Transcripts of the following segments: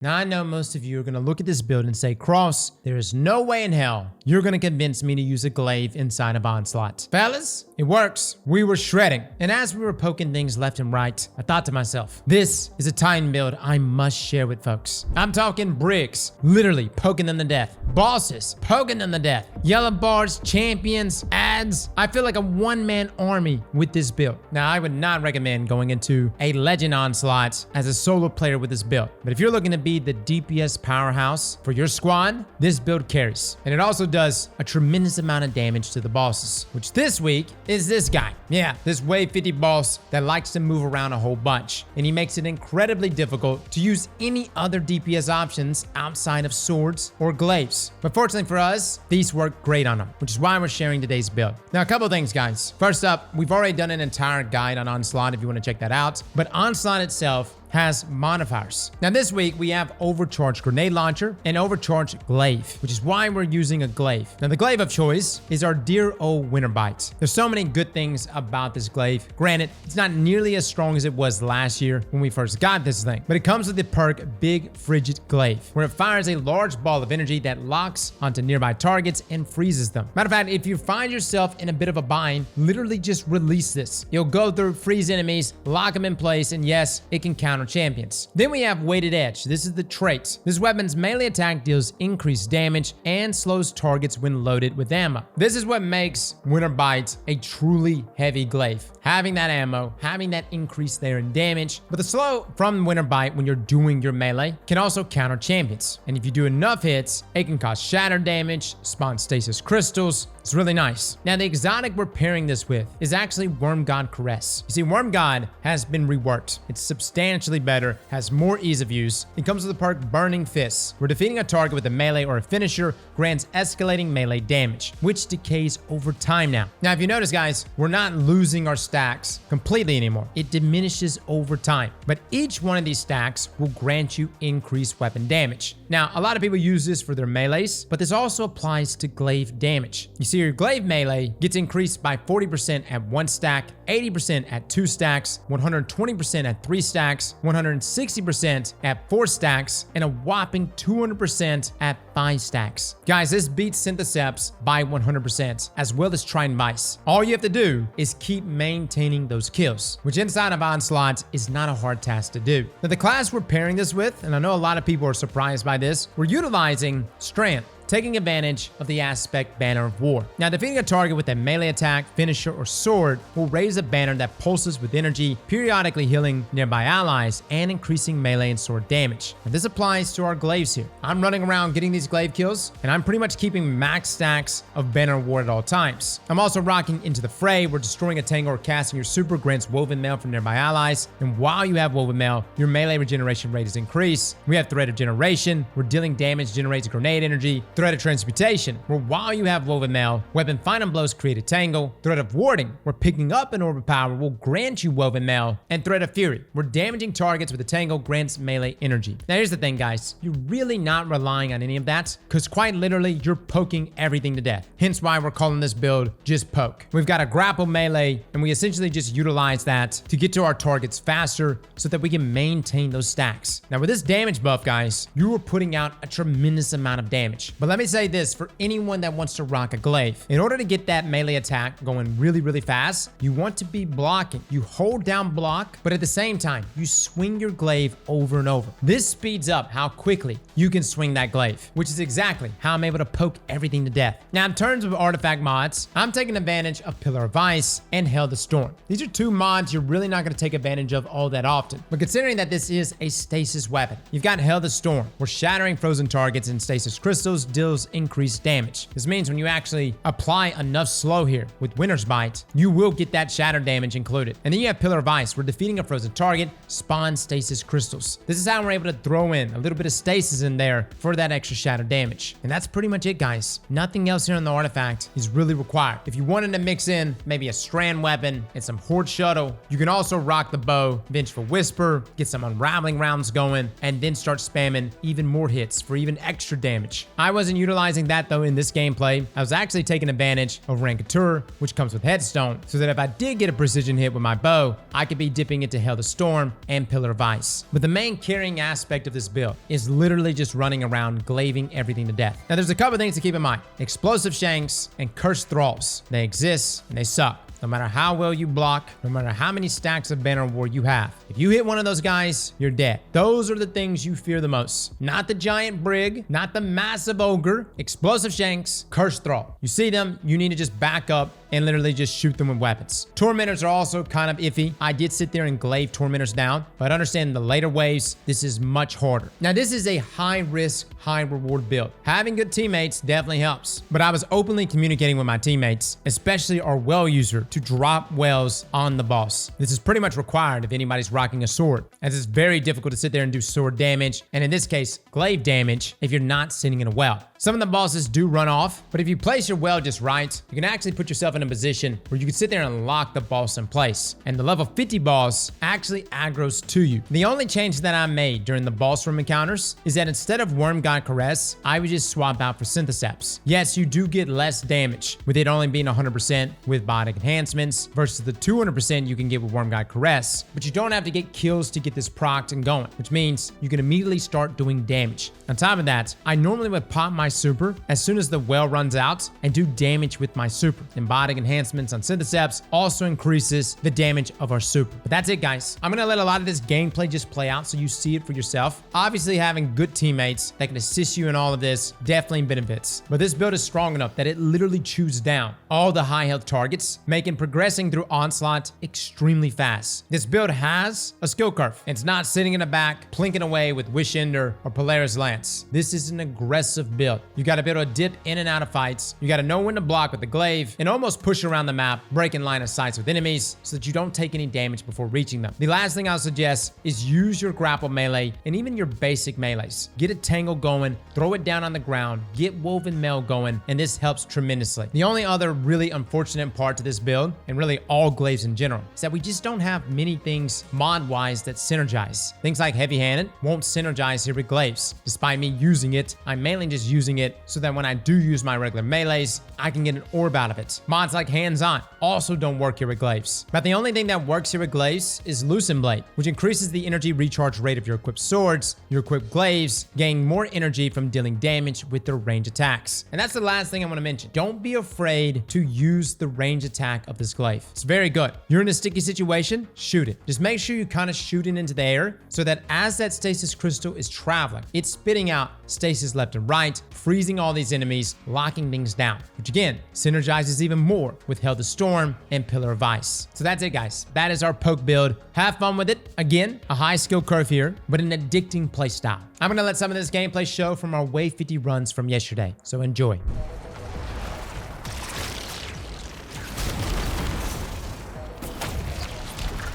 Now, I know most of you are going to look at this build and say, Cross, there is no way in hell you're going to convince me to use a glaive inside of Onslaught. Fellas, it works. We were shredding. And as we were poking things left and right, I thought to myself, this is a Titan build I must share with folks. I'm talking bricks, literally poking them to death. Bosses, poking them to death. Yellow bars, champions, ads. I feel like a one-man army with this build. Now, I would not recommend going into a Legend Onslaught as a solo player with this build. But if you're looking to be the DPS powerhouse for your squad, this build carries. And it also does a tremendous amount of damage to the bosses, which this week is this guy. Yeah, this wave 50 boss that likes to move around a whole bunch. And he makes it incredibly difficult to use any other DPS options outside of swords or glaives. But fortunately for us, these work great on him, which is why we're sharing today's build. Now, a couple of things, guys. First up, we've already done an entire guide on Onslaught if you want to check that out. But Onslaught itself has modifiers. Now this week we have overcharged grenade launcher and overcharged glaive, which is why we're using a glaive. Now the glaive of choice is our dear old Winterbite. There's so many good things about this glaive. Granted, it's not nearly as strong as it was last year when we first got this thing, but it comes with the perk Big Frigid Glaive, where it fires a large ball of energy that locks onto nearby targets and freezes them. Matter of fact, if you find yourself in a bit of a bind, literally just release this. You'll go through, freeze enemies, lock them in place, and yes, it can counter champions. Then we have Weighted Edge. This is the trait. This weapon's melee attack deals increased damage and slows targets when loaded with ammo. This is what makes Winterbite a truly heavy glaive. Having that ammo, having that increase there in damage. But the slow from Winterbite when you're doing your melee can also counter champions. And if you do enough hits, it can cause shatter damage, spawn stasis crystals. It's really nice. Now, the exotic we're pairing this with is actually Wormgod Carress. You see, Wormgod has been reworked. It's substantially better, has more ease of use. It comes with the perk Burning Fists, where defeating a target with a melee or a finisher grants escalating melee damage, which decays over time now. Now, if you notice, guys, we're not losing our stacks completely anymore. It diminishes over time, but each one of these stacks will grant you increased weapon damage. Now, a lot of people use this for their melees, but this also applies to glaive damage. You see, your glaive melee gets increased by 40% at 1 stack, 80% at 2 stacks, 120% at 3 stacks, 160% at 4 stacks, and a whopping 200% at 5 stacks. Guys, this beats Syntheseps by 100%, as well as Trident Vice. All you have to do is keep maintaining those kills, which inside of Onslaught is not a hard task to do. Now, the class we're pairing this with, and I know a lot of people are surprised by this, we're utilizing Strength, taking advantage of the aspect Banner of War. Now, defeating a target with a melee attack, finisher, or sword will raise a banner that pulses with energy, periodically healing nearby allies and increasing melee and sword damage. And this applies to our glaives here. I'm running around getting these glaive kills, and I'm pretty much keeping max stacks of Banner of War at all times. I'm also rocking Into the Fray, where destroying a tangle or casting your super grants Woven Mail from nearby allies. And while you have Woven Mail, your melee regeneration rate is increased. We have Thread of Generation, where dealing damage generates grenade energy. Thread of Transmutation, where while you have Woven Mail, Weapon Final Blows create a tangle. Thread of Warding, where picking up an Orb of Power will grant you Woven Mail. And Thread of Fury, where damaging targets with a tangle grants melee energy. Now here's the thing, guys. You're really not relying on any of that, because quite literally, you're poking everything to death. Hence why we're calling this build just poke. We've got a grapple melee, and we essentially just utilize that to get to our targets faster so that we can maintain those stacks. Now with this damage buff, guys, you are putting out a tremendous amount of damage. But let me say this for anyone that wants to rock a glaive. In order to get that melee attack going really, really fast, you want to be blocking. You hold down block, but at the same time, you swing your glaive over and over. This speeds up how quickly you can swing that glaive, which is exactly how I'm able to poke everything to death. Now, in terms of artifact mods, I'm taking advantage of Pillar of Ice and Hail the Storm. These are two mods you're really not going to take advantage of all that often. But considering that this is a stasis weapon, you've got Hail the Storm, where shattering frozen targets and stasis crystals deals increased damage. This means when you actually apply enough slow here with Winter's Bite, you will get that shatter damage included. And then you have Pillar of Ice, where defeating a frozen target spawns stasis crystals. This is how we're able to throw in a little bit of stasis in there for that extra shatter damage. And that's pretty much it, guys. Nothing else here on the artifact is really required. If you wanted to mix in maybe a strand weapon and some Horde Shuttle, you can also rock the bow, Vengeful Whisper, get some unraveling rounds going, and then start spamming even more hits for even extra damage. I would wasn't utilizing that though in this gameplay. I was actually taking advantage of Rankatur, which comes with Headstone, so that if I did get a precision hit with my bow, I could be dipping into Hail the Storm and Pillar of Ice. But the main carrying aspect of this build is literally just running around glaving everything to death. Now there's a couple things to keep in mind. Explosive Shanks and Cursed Thralls. They exist and they suck. No matter how well you block, no matter how many stacks of Banner War you have, if you hit one of those guys, you're dead. Those are the things you fear the most. Not the giant brig, not the massive ogre, explosive shanks, cursed thrall. You see them, you need to just back up and literally just shoot them with weapons. Tormentors are also kind of iffy. I did sit there and glaive Tormentors down, but understand the later waves, this is much harder. Now this is a high risk, high reward build. Having good teammates definitely helps, but I was openly communicating with my teammates, especially our well user, to drop wells on the boss. This is pretty much required if anybody's rocking a sword, as it's very difficult to sit there and do sword damage, and in this case, glaive damage if you're not sitting in a well. Some of the bosses do run off, but if you place your well just right, you can actually put yourself in a position where you can sit there and lock the boss in place. And the level 50 boss actually aggroes to you. The only change that I made during the boss room encounters is that instead of Wormgod Carress, I would just swap out for Syntheseps. Yes, you do get less damage, with it only being 100% with biotic enhancements versus the 200% you can get with Wormgod Carress, but you don't have to get kills to get this procced and going, which means you can immediately start doing damage. On top of that, I normally would pop my super as soon as the well runs out and do damage with my super. And biotic enhancements on Syntheseps also increases the damage of our super. But that's it, guys. I'm gonna let a lot of this gameplay just play out so you see it for yourself. Obviously, having good teammates that can assist you in all of this definitely benefits. But this build is strong enough that it literally chews down all the high health targets, making progressing through Onslaught extremely fast. This build has a skill curve. It's not sitting in the back, plinking away with Wish Ender or Polaris Lance. This is an aggressive build. You gotta be able to dip in and out of fights. You gotta know when to block with the glaive and almost push around the map, breaking line of sights with enemies so that you don't take any damage before reaching them. The last thing I'll suggest is use your grapple melee and even your basic melees. Get a tangle going, throw it down on the ground, get woven mail going, and this helps tremendously. The only other really unfortunate part to this build, and really all glaives in general, is that we just don't have many things mod-wise that synergize. Things like heavy-handed won't synergize here with glaives. Despite me using it, I'm mainly just using it so that when I do use my regular melees, I can get an orb out of it. Mods like hands-on also don't work here with glaives. But the only thing that works here with glaives is Loosen Blade, which increases the energy recharge rate of your equipped swords. Your equipped glaives gain more energy from dealing damage with their range attacks. And that's the last thing I want to mention. Don't be afraid to use the range attack of this glaive. It's very good. You're in a sticky situation, shoot it. Just make sure you kind of shoot it into the air so that as that stasis crystal is traveling, it's spitting out stasis left and right, freezing all these enemies, locking things down, which again, synergizes even more with Hail the Storm and Pillar of Ice. So that's it, guys. That is our poke build. Have fun with it. Again, a high skill curve here, but an addicting playstyle. I'm gonna let some of this gameplay show from our Wave 50 runs from yesterday, so enjoy.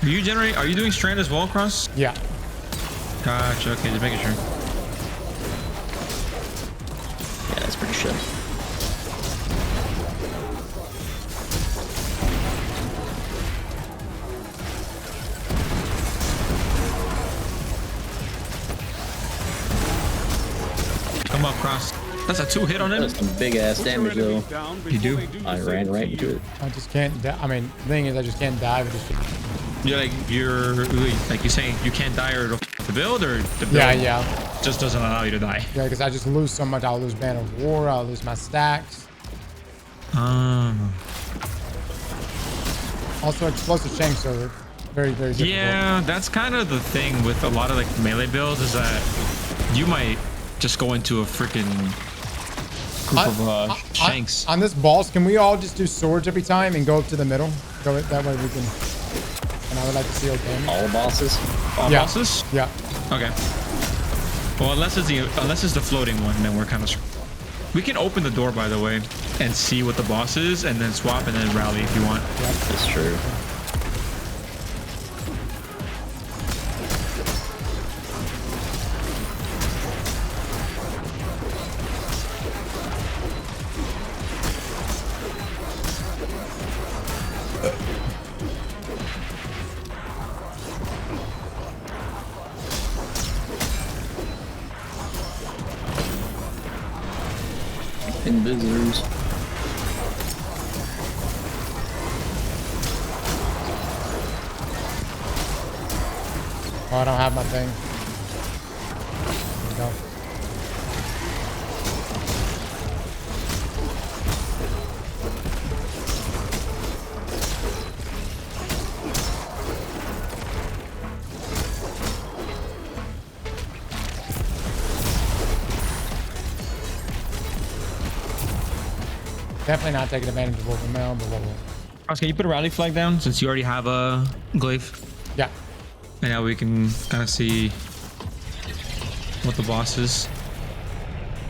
Are you doing strand as well, Cross? Yeah. Gotcha, okay, just making sure. Yeah, that's pretty shit. Come up, Cross. That's a 2-hit on him. That's some big ass damage though. You do? I ran right into it. I just can't, I mean, the thing is I just can't dive. You're saying you can't die or the build, or the build Yeah. just doesn't allow you to die? Yeah, because I just lose so much. I'll lose Banner of War, I'll lose my stacks. Also, explosive shanks are very, very difficult. Yeah, that's kind of the thing with a lot of like melee builds, is that you might just go into a freaking group of shanks. On this boss, can we all just do swords every time and go up to the middle? Go it that way we can. And I would like to see our damage. All bosses? All bosses? Yeah. Okay. Well, unless it's the floating one, then we're kind of. We can open the door, by the way, and see what the boss is, and then swap and then rally if you want. Yep. That's true. And visitors. Oh, I don't have my thing. There we go. Definitely not taking advantage of what we're now, but Ross, can you put a rally flag down since you already have a glaive? yeah. And now we can kind of see what the boss is.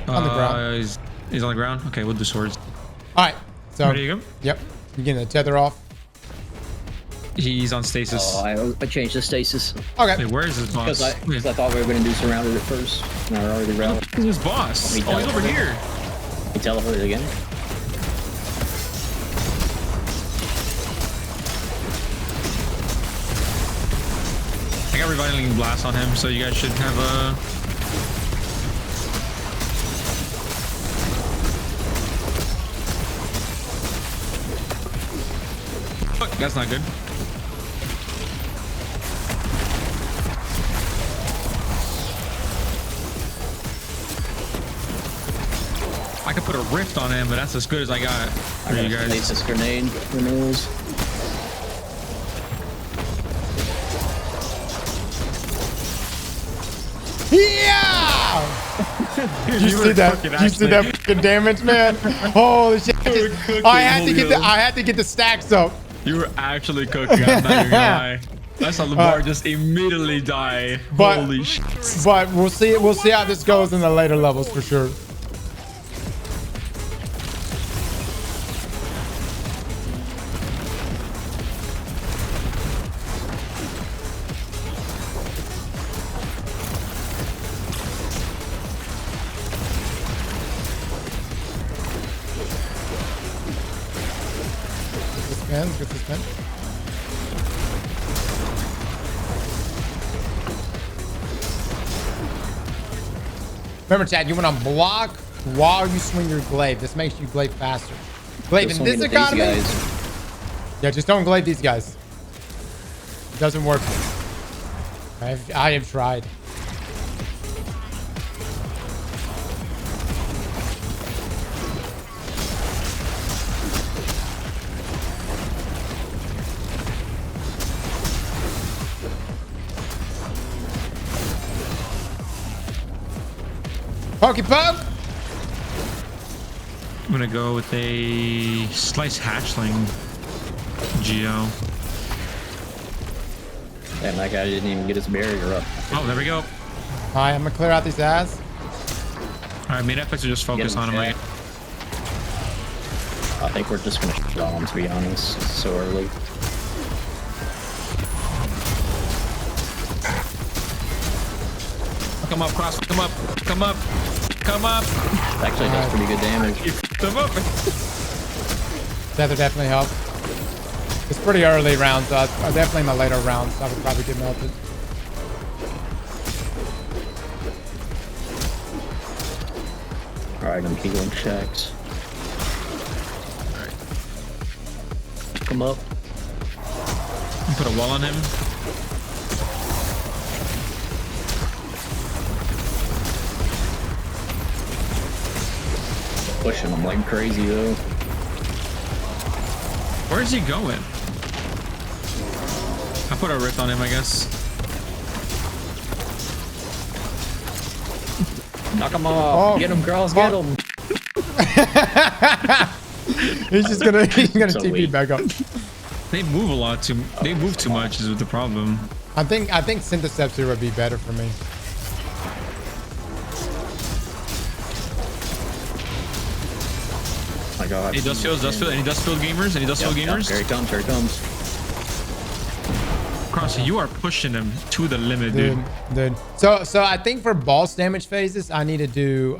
On the ground. He's on the ground? Okay, we'll do swords. All right. So, Ready to go? Yep. You getting the tether off? He's on stasis. Oh, I changed the stasis. Okay. Wait, where is his boss? Because I thought we were going to do surrounded at first. And I already rallied. Where's his boss? He Oh, he's over teleported. here. He teleported again. I got Revitalizing Blast on him, so you guys should have a... Fuck, that's not good. I could put a rift on him, but that's as good as I got for I got you a guys. stasis grenade. Who knows? Yeah! Did you You see were that? cooking, Did you see that fucking damage, man? Holy shit! I had to get the stacks up. You were actually cooking. I'm not even gonna lie. I saw Lamar just immediately die. But- Holy shit. But we'll see. We'll see how this goes in the later levels for sure. Get this pen. Remember, Chad, you want to block while you swing your glaive. This makes you glaive faster. Glaive in this economy? Yeah, just don't glaive these guys. It doesn't work. I have tried. Pokey poke. I'm gonna go with a slice hatchling Geo. Damn, that guy didn't even get his barrier up. Oh, there we go. All right, I'm gonna clear out these ads. All right, main FX will just focus Get him, on him. Chad. I think we're just gonna shit on him, to be honest. It's so early. Come up, Cross. Come up. Come up. Come up. Actually, does pretty good damage. Come up. Tether definitely help. It's pretty early rounds, so definitely in the later rounds, I would probably get melted. Alright, I'm healing checks. Come up. Put a wall on him. Pushing him like crazy, though. Where is he going? I put a rift on him, I guess. Knock him off. Oh. Get him, girls. Get him. He's gonna So TP weak. back up. They move a lot too. They move too much is the problem. I think Syntheseps here would be better for me. My God. Any dust field, any dust field gamers, any dust field gamers. Here he comes. Here he comes. Cross, you are pushing him to the limit, dude. Dude. So I think for boss damage phases, I need to do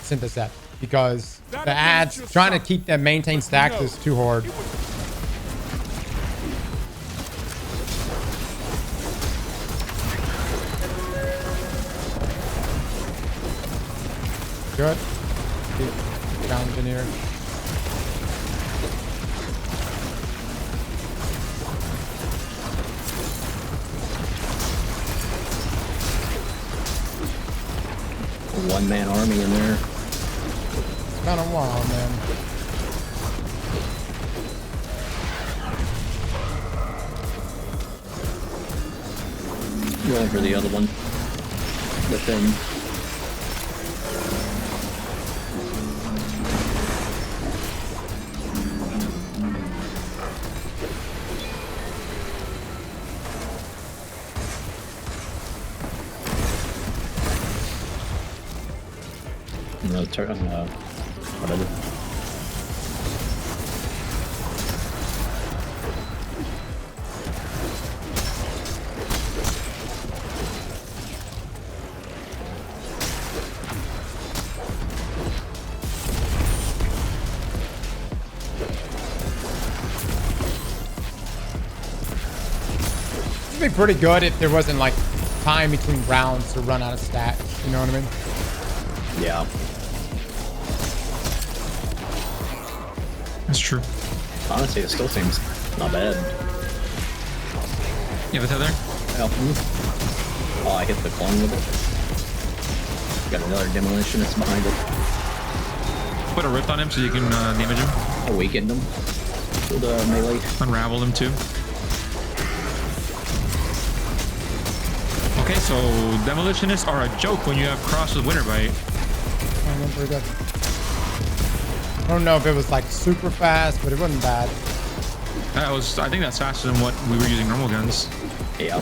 Synthesept because the ads trying to keep that maintain stacks is too hard. Good. Ground engineer. One-man army in there. It's kind of wild, man. Going for the other one. The thing. No, whatever. It'd be pretty good if there wasn't like time between rounds to run out of stats. You know what I mean? Yeah. That's true. Honestly, it still seems not bad. You have a tether? Oh, I hit the clone with it. Got another demolitionist behind it. Put a rift on him so you can damage him. Awakened him with melee. Unravel him too. Okay, so demolitionists are a joke when you have cross with Winterbite. I went pretty good. I don't know if it was like super fast, but it wasn't bad. That was, I think that's faster than what we were using normal guns. Yeah.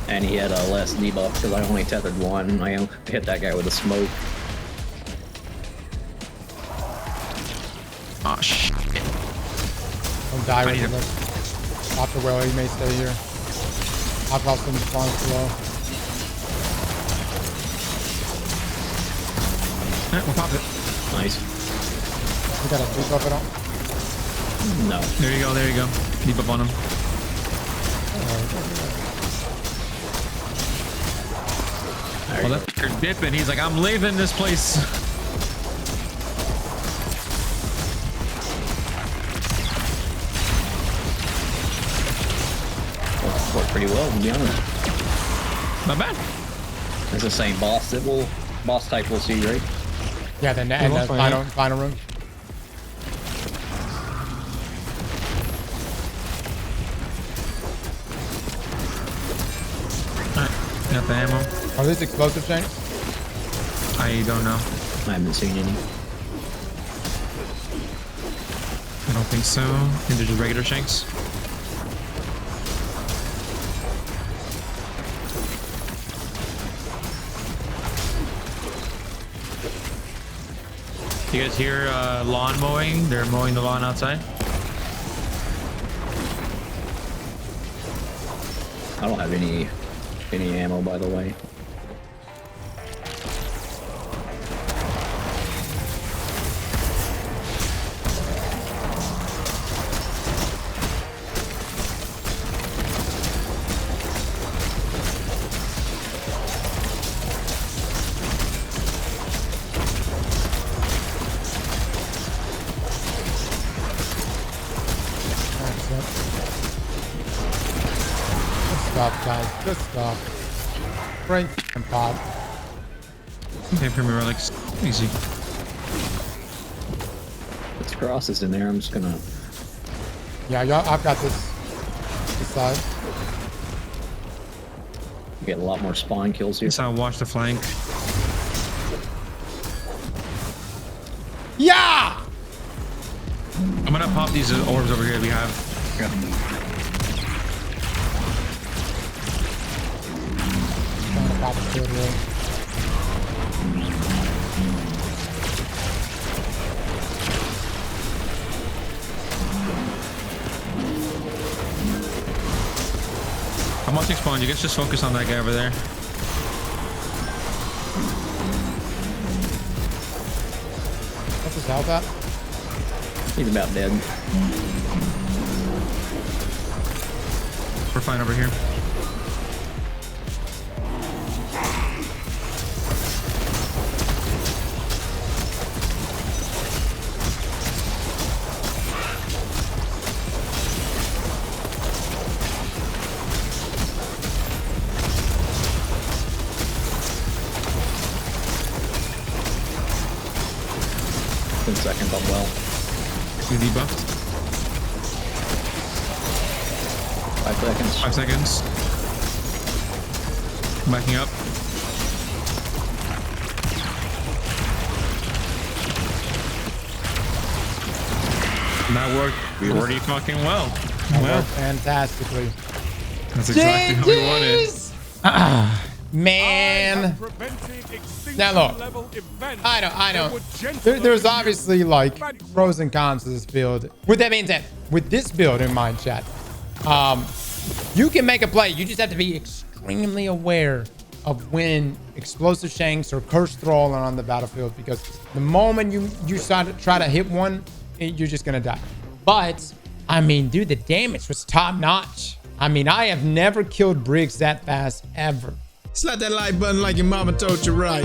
And he had a less debuff because I only tethered one. I hit that guy with a smoke. Oh shit. Don't die with it. Off the well, he may stay here. I'll pop some spawns below. Yeah, we'll pop it. Nice. We got a debuff it on. No. There you go, there you go. Keep up on him. There Well, you that's your dipping. He's like, I'm leaving this place. go. Worked pretty well, to be honest. Not bad. It's the same boss boss type we'll see, right? Yeah, then and the final room. Alright, got the ammo. Are these explosive shanks? I don't know. I haven't seen any. I don't think so. I think they're just regular shanks. You guys hear lawn mowing? They're mowing the lawn outside. I don't have any ammo, by the way. Stop, guys. Just stop. Break and pop. Okay, Premier Relics. Easy. It's crosses in there. I'm just gonna. Yeah, I've got this side. Get a lot more spawn kills here. So I'll watch the flank. Yeah! I'm gonna pop these orbs over here we have. Trying to pop the third room. I'm watching spawn. You guys just focus on that guy over there. What's his health at? He's about dead. We're fine over here. Less than second on well. We debuffed. 5 seconds. 5 seconds. Backing up. That worked pretty fucking well. That Well, worked fantastically. that's exactly how we wanted. Man. Now look, I know. There's obviously like pros and cons to this build. With that being said, with this build in mind, chat, you can make a play. You just have to be extremely aware of when explosive shanks or cursed thrall are on the battlefield, because the moment you try to hit one, you're just gonna die. But I mean, dude, the damage was top notch. I mean, I have never killed Briggs that fast ever. Slap that like button like your mama told you right.